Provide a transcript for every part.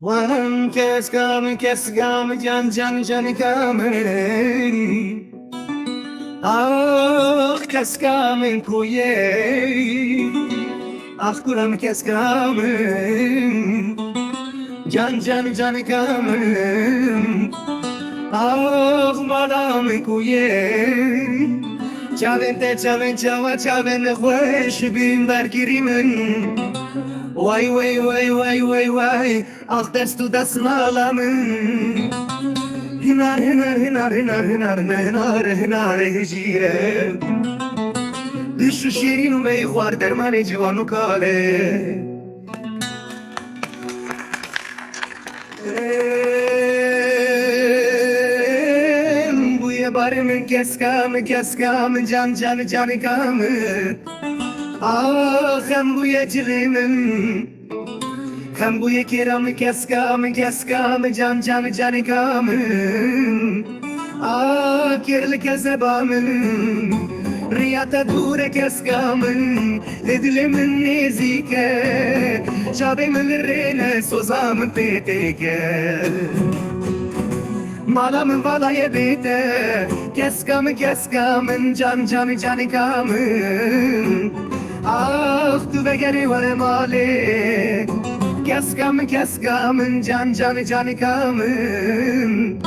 Wan kes gam can can can kamen. Ah kes kamen kuye. Ah kuram kes kamen. Can can can kamen. Ah madam kuye. Çaven çaven hoş bin bergirimin. Vay ah destu das malamın. Hinar hicire. Düşü şirin ve yuvar dermane civanu kale. Buye barımın keskam can kamı. Ah hem bu yecilimin hem bu yekiram keskam can kamın. Ah kirli kezebamın riyata dure keskamın edilimin nezike çabemin rene sozamın peteke malamın valaya bite keskamın can kamın. Ah tu begeri ve malik keskamın can kamın.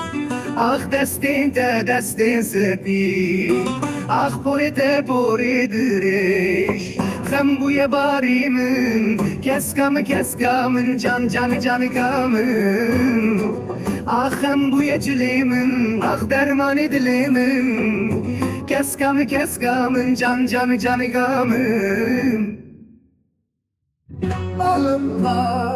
Ah destin sepi. Ah poete diriş. Hem bu yebarimin keskamın can kamın. Ah hem bu yecilimin ah derman edilimin. Keskamın can kamın. Allah